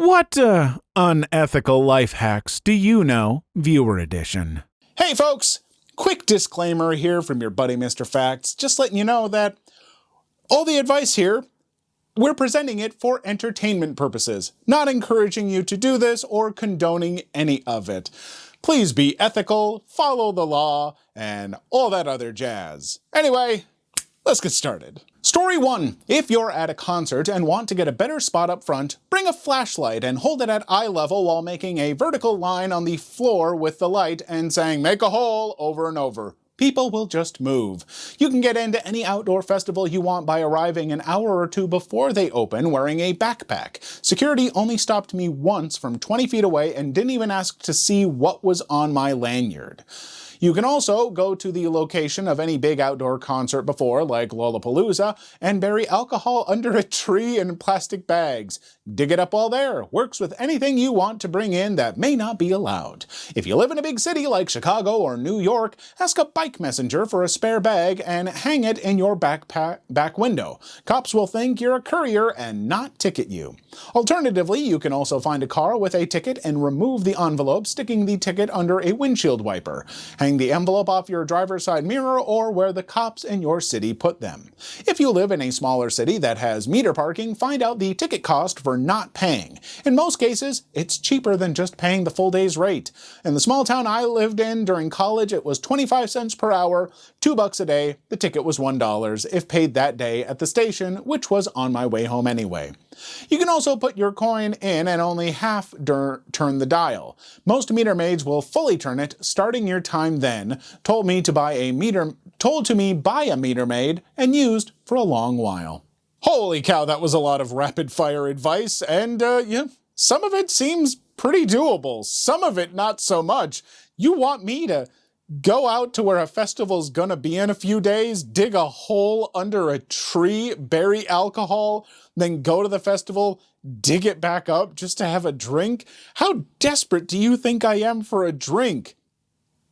What unethical life hacks do you know? Viewer edition. Hey folks, quick disclaimer here from your buddy Mr. Facts, just letting you know that all the advice here, we're presenting it for entertainment purposes, not encouraging you to do this or condoning any of it. Please be ethical, follow the law, and all that other jazz. Anyway, let's get started. Story 1. If you're at a concert and want to get a better spot up front, bring a flashlight and hold it at eye level while making a vertical line on the floor with the light and saying, "Make a hole," over and over. People will just move. You can get into any outdoor festival you want by arriving an hour or two before they open wearing a backpack. Security only stopped me once from 20 feet away and didn't even ask to see what was on my lanyard. You can also go to the location of any big outdoor concert before, like Lollapalooza, and bury alcohol under a tree in plastic bags. Dig it up while there. Works with anything you want to bring in that may not be allowed. If you live in a big city like Chicago or New York, ask a bike messenger for a spare bag and hang it in your back window. Cops will think you're a courier and not ticket you. Alternatively, you can also find a car with a ticket and remove the envelope, sticking the ticket under a windshield wiper. Hang the envelope off your driver's side mirror or where the cops in your city put them. If you live in a smaller city that has meter parking, find out the ticket cost for not paying. In most cases, it's cheaper than just paying the full day's rate. In the small town I lived in during college, it was 25 cents per hour, $2 a day. The ticket was $1 if paid that day at the station, which was on my way home anyway. You can also put your coin in and only half turn the dial. Most meter maids will fully turn it, starting your time then. Told me buy a meter maid and used for a long while. Holy cow, that was a lot of rapid fire advice, and some of it seems pretty doable. Some of it not so much. You want me to go out to where a festival's gonna be in a few days, dig a hole under a tree, bury alcohol, then go to the festival, dig it back up just to have a drink? How desperate do you think I am for a drink?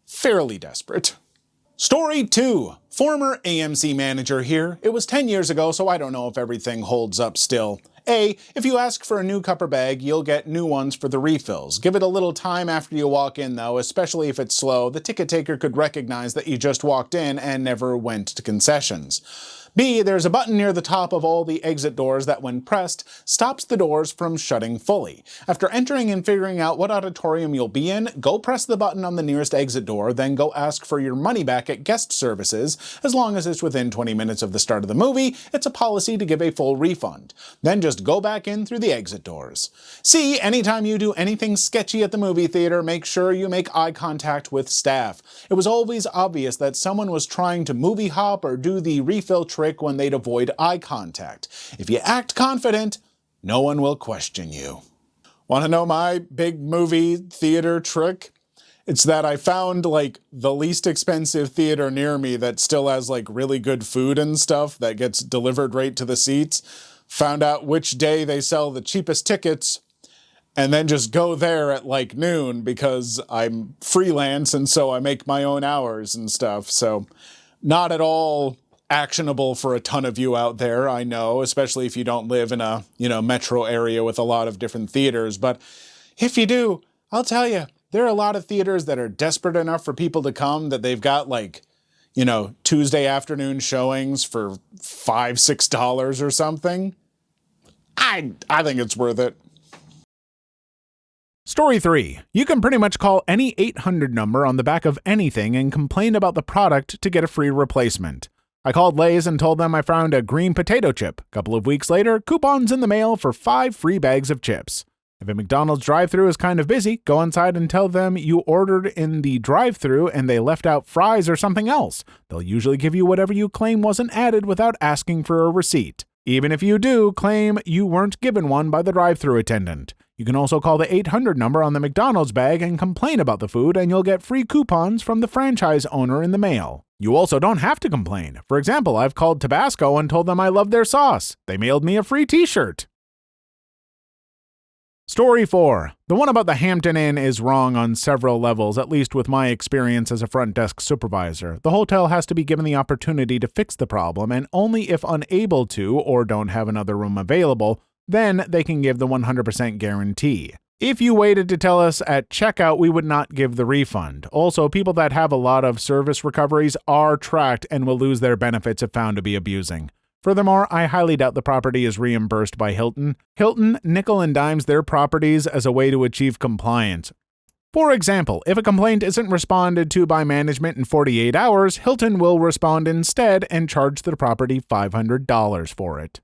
Fairly desperate. Story 2. Former AMC manager here. It was 10 years ago, so I don't know if everything holds up still. A. If you ask for a new cup or bag, you'll get new ones for the refills. Give it a little time after you walk in though, especially if it's slow. The ticket taker could recognize that you just walked in and never went to concessions. B. There's a button near the top of all the exit doors that, when pressed, stops the doors from shutting fully. After entering and figuring out what auditorium you'll be in, go press the button on the nearest exit door, then go ask for your money back at guest services. As long as it's within 20 minutes of the start of the movie, it's a policy to give a full refund. Then just go back in through the exit doors. C. Anytime you do anything sketchy at the movie theater, make sure you make eye contact with staff. It was always obvious that someone was trying to movie hop or do the refill trick when they'd avoid eye contact. If you act confident, no one will question you. Want to know my big movie theater trick? It's that I found the least expensive theater near me that still has really good food and stuff that gets delivered right to the seats. Found out which day they sell the cheapest tickets, and then just go there at noon because I'm freelance and so I make my own hours and stuff. So not at all actionable for a ton of you out there, I know, especially if you don't live in a, metro area with a lot of different theaters. But if you do, I'll tell you, there are a lot of theaters that are desperate enough for people to come that they've got Tuesday afternoon showings for $5, $6 or something. I think it's worth it. Story 3. You can pretty much call any 800 number on the back of anything and complain about the product to get a free replacement. I called Lay's and told them I found a green potato chip. A couple of weeks later, coupons in the mail for 5 free bags of chips. If a McDonald's drive-thru is kind of busy, go inside and tell them you ordered in the drive-thru and they left out fries or something else. They'll usually give you whatever you claim wasn't added without asking for a receipt. Even if you do, claim you weren't given one by the drive-thru attendant. You can also call the 800 number on the McDonald's bag and complain about the food, and you'll get free coupons from the franchise owner in the mail. You also don't have to complain. For example, I've called Tabasco and told them I love their sauce. They mailed me a free t-shirt. Story 4. The one about the Hampton Inn is wrong on several levels, at least with my experience as a front desk supervisor. The hotel has to be given the opportunity to fix the problem, and only if unable to, or don't have another room available, Then they can give the 100% guarantee. If you waited to tell us at checkout, we would not give the refund. Also, people that have a lot of service recoveries are tracked and will lose their benefits if found to be abusing. Furthermore, I highly doubt the property is reimbursed by Hilton. Hilton nickel and dimes their properties as a way to achieve compliance. For example, if a complaint isn't responded to by management in 48 hours, Hilton will respond instead and charge the property $500 for it.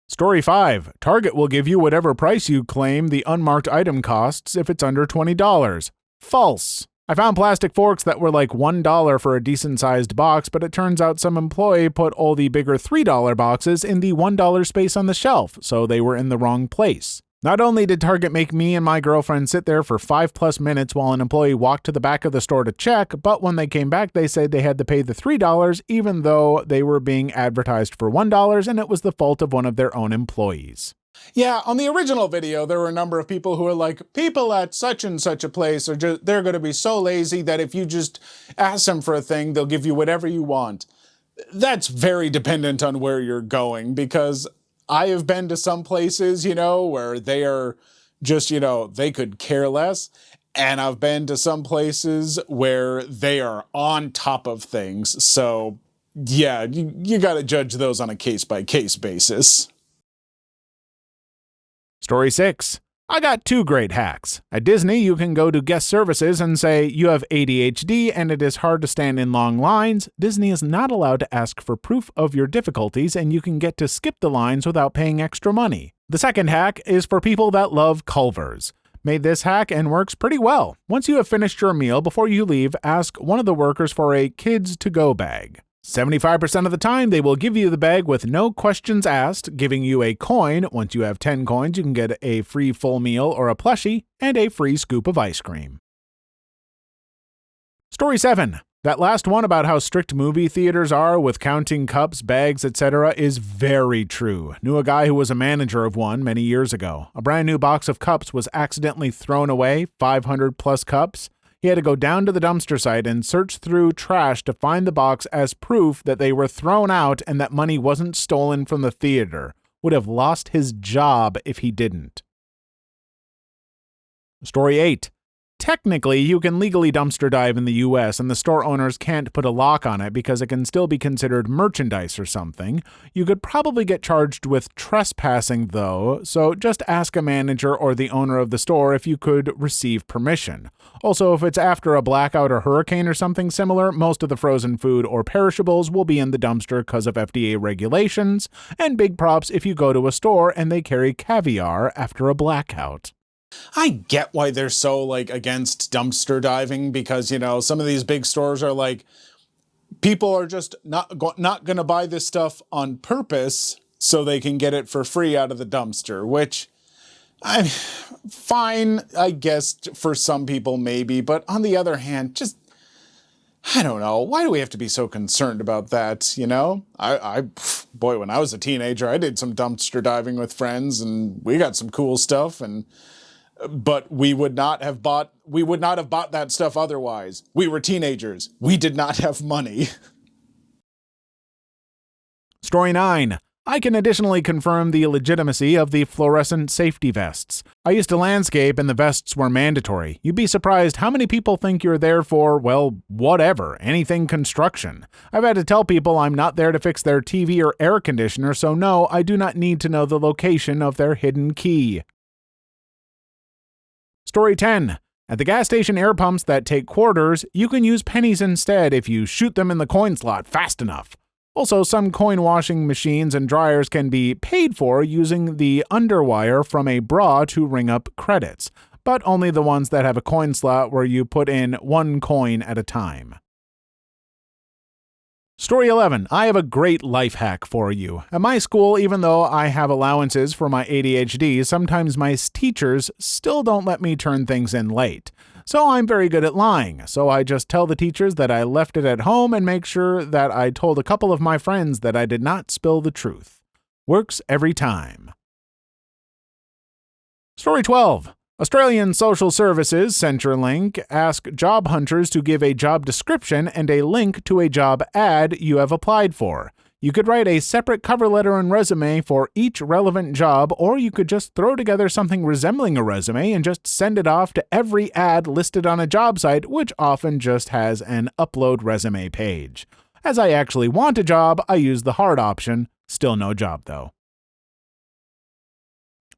Story 5. Target will give you whatever price you claim the unmarked item costs if it's under $20. False. I found plastic forks that were like $1 for a decent-sized box, but it turns out some employee put all the bigger $3 boxes in the $1 space on the shelf, so they were in the wrong place. Not only did Target make me and my girlfriend sit there for 5+ minutes while an employee walked to the back of the store to check, but when they came back, they said they had to pay the $3 even though they were being advertised for $1 and it was the fault of one of their own employees. Yeah, on the original video, there were a number of people who were like, people at such and such a place are they're going to be so lazy that if you just ask them for a thing, they'll give you whatever you want. That's very dependent on where you're going, because I have been to some places, where they are just, they could care less. And I've been to some places where they are on top of things. So, yeah, you got to judge those on a case-by-case basis. Story 6. I got 2 great hacks. At Disney, you can go to guest services and say you have ADHD and it is hard to stand in long lines. Disney is not allowed to ask for proof of your difficulties, and you can get to skip the lines without paying extra money. The second hack is for people that love Culvers. Made this hack and works pretty well. Once you have finished your meal, before you leave, ask one of the workers for a kids to-go bag. 75% of the time, they will give you the bag with no questions asked, giving you a coin. Once you have 10 coins, you can get a free full meal or a plushie and a free scoop of ice cream. Story 7. That last one about how strict movie theaters are with counting cups, bags, etc. is very true. Knew a guy who was a manager of one many years ago. A brand new box of cups was accidentally thrown away, 500+ cups. He had to go down to the dumpster site and search through trash to find the box as proof that they were thrown out and that money wasn't stolen from the theater. Would have lost his job if he didn't. Story 8. Technically, you can legally dumpster dive in the US, and the store owners can't put a lock on it because it can still be considered merchandise or something. You could probably get charged with trespassing, though, so just ask a manager or the owner of the store if you could receive permission. Also, if it's after a blackout or hurricane or something similar, most of the frozen food or perishables will be in the dumpster because of FDA regulations, and big props if you go to a store and they carry caviar after a blackout. I get why they're so, against dumpster diving, because, some of these big stores are like, people are just not going to buy this stuff on purpose so they can get it for free out of the dumpster, which, I'm fine, I guess, for some people maybe, but on the other hand, just, I don't know, why do we have to be so concerned about that, Boy, when I was a teenager, I did some dumpster diving with friends, and we got some cool stuff, but we would not have bought that stuff otherwise. We were teenagers. We did not have money. Story 9. I can additionally confirm the legitimacy of the fluorescent safety vests. I used to landscape and the vests were mandatory. You'd be surprised how many people think you're there for, well, whatever, anything construction. I've had to tell people I'm not there to fix their TV or air conditioner, so no, I do not need to know the location of their hidden key. Story 10. At the gas station air pumps that take quarters, you can use pennies instead if you shoot them in the coin slot fast enough. Also, some coin washing machines and dryers can be paid for using the underwire from a bra to ring up credits, but only the ones that have a coin slot where you put in 1 coin at a time. Story 11. I have a great life hack for you. At my school, even though I have allowances for my ADHD, sometimes my teachers still don't let me turn things in late. So I'm very good at lying. So I just tell the teachers that I left it at home and make sure that I told a couple of my friends that I did not spill the truth. Works every time. Story 12. Australian Social Services Centrelink ask job hunters to give a job description and a link to a job ad you have applied for. You could write a separate cover letter and resume for each relevant job, or you could just throw together something resembling a resume and just send it off to every ad listed on a job site, which often just has an upload resume page. As I actually want a job, I use the hard option. Still no job, though.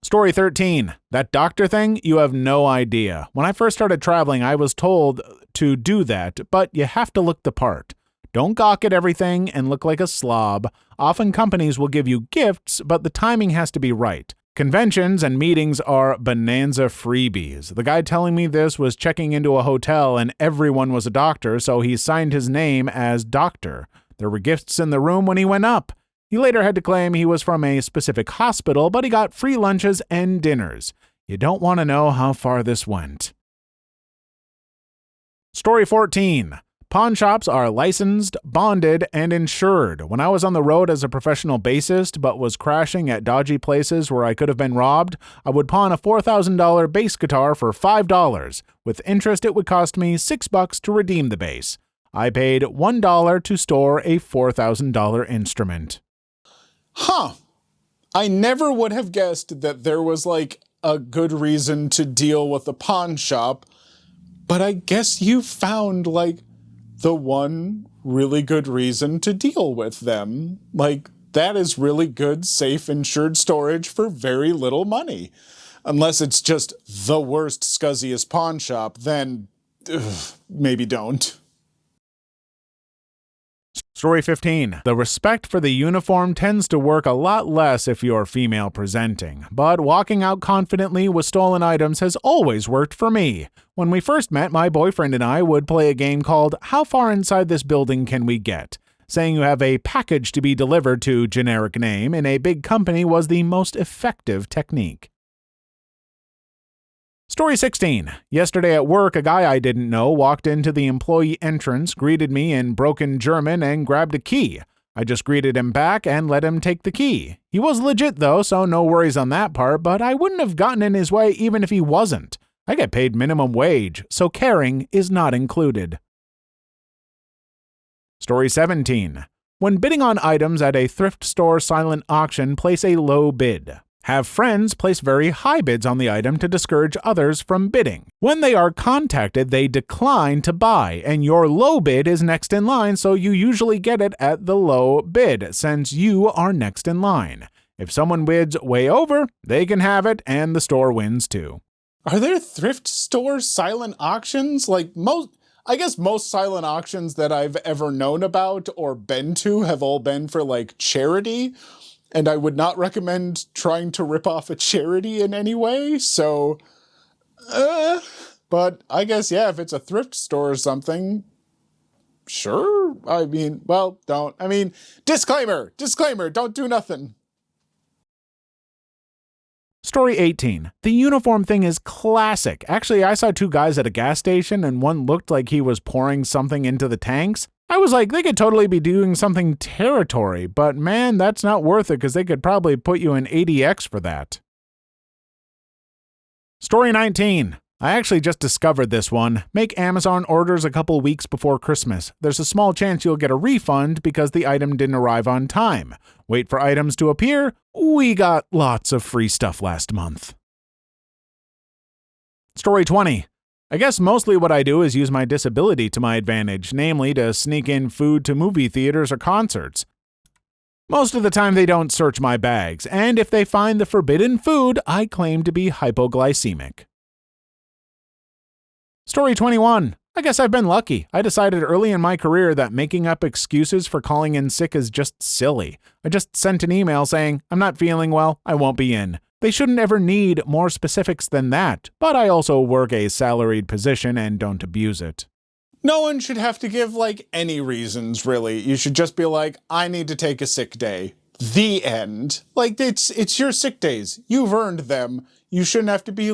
Story 13. That doctor thing, you have no idea. When I first started traveling, I was told to do that, but you have to look the part. Don't gawk at everything and look like a slob. Often companies will give you gifts, but the timing has to be right. Conventions and meetings are bonanza freebies. The guy telling me this was checking into a hotel and everyone was a doctor, so he signed his name as doctor. There were gifts in the room when he went up. He later had to claim he was from a specific hospital, but he got free lunches and dinners. You don't want to know how far this went. Story 14. Pawn shops are licensed, bonded, and insured. When I was on the road as a professional bassist but was crashing at dodgy places where I could have been robbed, I would pawn a $4,000 bass guitar for $5. With interest, it would cost me $6 to redeem the bass. I paid $1 to store a $4,000 instrument. Huh. I never would have guessed that there was like a good reason to deal with a pawn shop, but I guess you found like the one really good reason to deal with them. Like, that is really good, safe, insured storage for very little money. Unless it's just the worst, scuzziest pawn shop, then maybe don't. Story 15. The respect for the uniform tends to work a lot less if you're female presenting, but walking out confidently with stolen items has always worked for me. When we first met, my boyfriend and I would play a game called How Far Inside This Building Can We Get? Saying you have a package to be delivered to generic name in a big company was the most effective technique. Story 16. Yesterday at work, a guy I didn't know walked into the employee entrance, greeted me in broken German, and grabbed a key. I just greeted him back and let him take the key. He was legit though, so no worries on that part, but I wouldn't have gotten in his way even if he wasn't. I get paid minimum wage, so caring is not included. Story 17. When bidding on items at a thrift store silent auction, place a low bid. Have friends place very high bids on the item to discourage others from bidding. When they are contacted, they decline to buy, and your low bid is next in line, so you usually get it at the low bid, since you are next in line. If someone bids way over, they can have it, and the store wins too. Are there thrift store silent auctions? I guess most silent auctions that I've ever known about or been to have all been for like charity. And I would not recommend trying to rip off a charity in any way, so, but I guess, yeah, if it's a thrift store or something, sure. Disclaimer, don't do nothing. Story 18. The uniform thing is classic. Actually, I saw two guys at a gas station and one looked like he was pouring something into the tanks. I was like, they could totally be doing something territory, but man, that's not worth it because they could probably put you in ADX for that. Story 19. I actually just discovered this one. Make Amazon orders a couple weeks before Christmas. There's a small chance you'll get a refund because the item didn't arrive on time. Wait for items to appear. We got lots of free stuff last month. Story 20. I guess mostly what I do is use my disability to my advantage, namely to sneak in food to movie theaters or concerts. Most of the time they don't search my bags, and if they find the forbidden food, I claim to be hypoglycemic. Story 21. I guess I've been lucky. I decided early in my career that making up excuses for calling in sick is just silly. I just sent an email saying, I'm not feeling well, I won't be in. They shouldn't ever need more specifics than that, but I also work a salaried position and don't abuse it. No one should have to give, any reasons, really. You should just be like, I need to take a sick day. The end. It's your sick days. You've earned them. You shouldn't have to be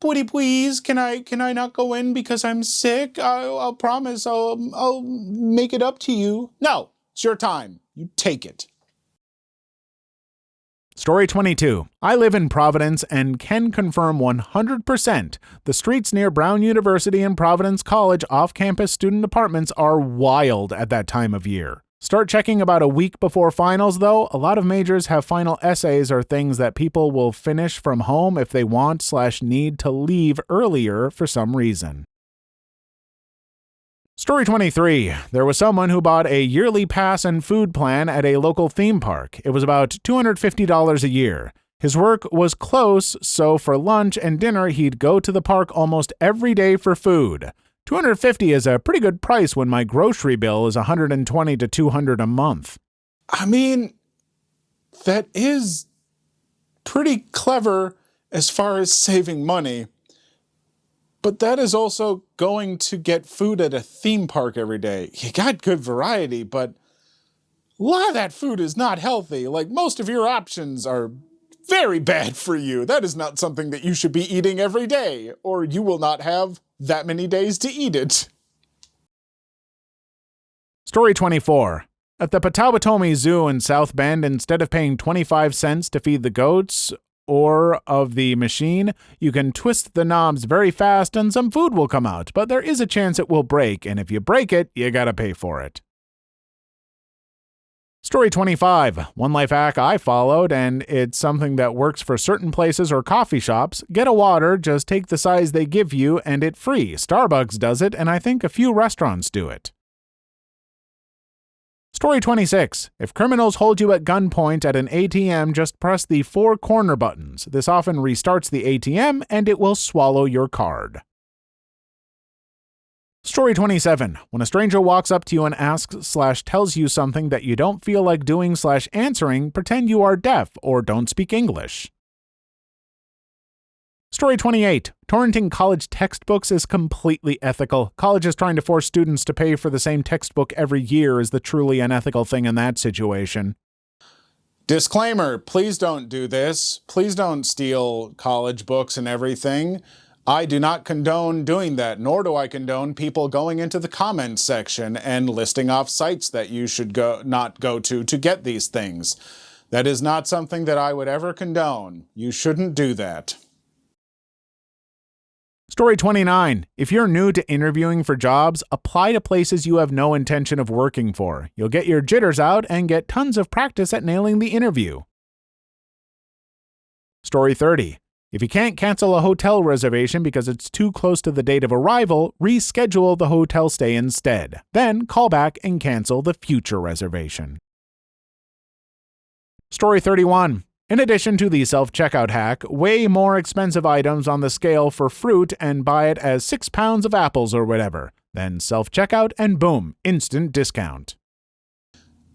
pretty please, can I not go in because I'm sick? I'll promise I'll make it up to you. No, it's your time. You take it. Story 22. I live in Providence and can confirm 100% the streets near Brown University and Providence College off-campus student apartments are wild at that time of year. Start checking about a week before finals, though. A lot of majors have final essays or things that people will finish from home if they want/need to leave earlier for some reason. Story 23. There was someone who bought a yearly pass and food plan at a local theme park. It was about $250 a year. His work was close, so for lunch and dinner, he'd go to the park almost every day for food. $250 is a pretty good price when my grocery bill is $120 to $200 a month. I mean, that is pretty clever as far as saving money. But that is also going to get food at a theme park every day. You got good variety, but a lot of that food is not healthy. Like, most of your options are very bad for you. That is not something that you should be eating every day, or you will not have that many days to eat it. Story 24. At the Potawatomi Zoo in South Bend, instead of paying 25 cents to feed the goats or of the machine, you can twist the knobs very fast and some food will come out, but there is a chance it will break, and if you break it, you gotta pay for it. Story 25. One life hack I followed, and it's something that works for certain places or coffee shops. Get a water, just take the size they give you, and it's free. Starbucks does it, and I think a few restaurants do it. Story 26. If criminals hold you at gunpoint at an ATM, just press the 4 corner buttons. This often restarts the ATM, and it will swallow your card. Story 27. When a stranger walks up to you and asks/tells you something that you don't feel like doing/answering, pretend you are deaf or don't speak English. Story 28. Torrenting college textbooks is completely ethical. College is trying to force students to pay for the same textbook every year is the truly unethical thing in that situation. Disclaimer, please don't do this. Please don't steal college books and everything. I do not condone doing that, nor do I condone people going into the comments section and listing off sites that you should not go to get these things. That is not something that I would ever condone. You shouldn't do that. Story 29. If you're new to interviewing for jobs, apply to places you have no intention of working for. You'll get your jitters out and get tons of practice at nailing the interview. Story 30. If you can't cancel a hotel reservation because it's too close to the date of arrival, reschedule the hotel stay instead. Then call back and cancel the future reservation. Story 31. In addition to the self-checkout hack, weigh more expensive items on the scale for fruit and buy it as 6 pounds of apples or whatever. Then self-checkout and boom, instant discount.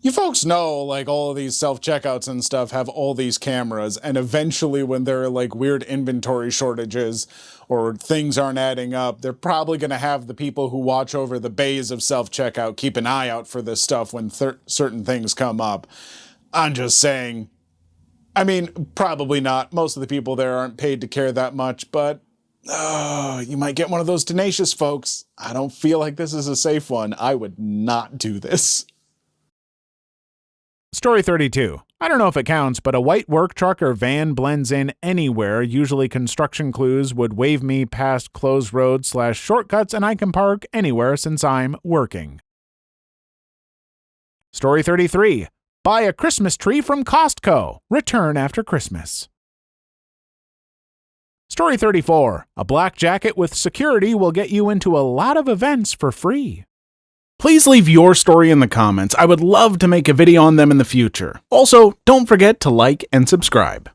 You folks know, like, all of these self-checkouts and stuff have all these cameras, and eventually when there are, like, weird inventory shortages or things aren't adding up, they're probably going to have the people who watch over the bays of self-checkout keep an eye out for this stuff when certain things come up. I'm just saying. I mean, probably not. Most of the people there aren't paid to care that much, but you might get one of those tenacious folks. I don't feel like this is a safe one. I would not do this. Story 32. I don't know if it counts, but a white work truck or van blends in anywhere. Usually construction crews would wave me past closed roads/shortcuts and I can park anywhere since I'm working. Story 33. Buy a Christmas tree from Costco. Return after Christmas. Story 34. A black jacket with security will get you into a lot of events for free. Please leave your story in the comments. I would love to make a video on them in the future. Also, don't forget to like and subscribe.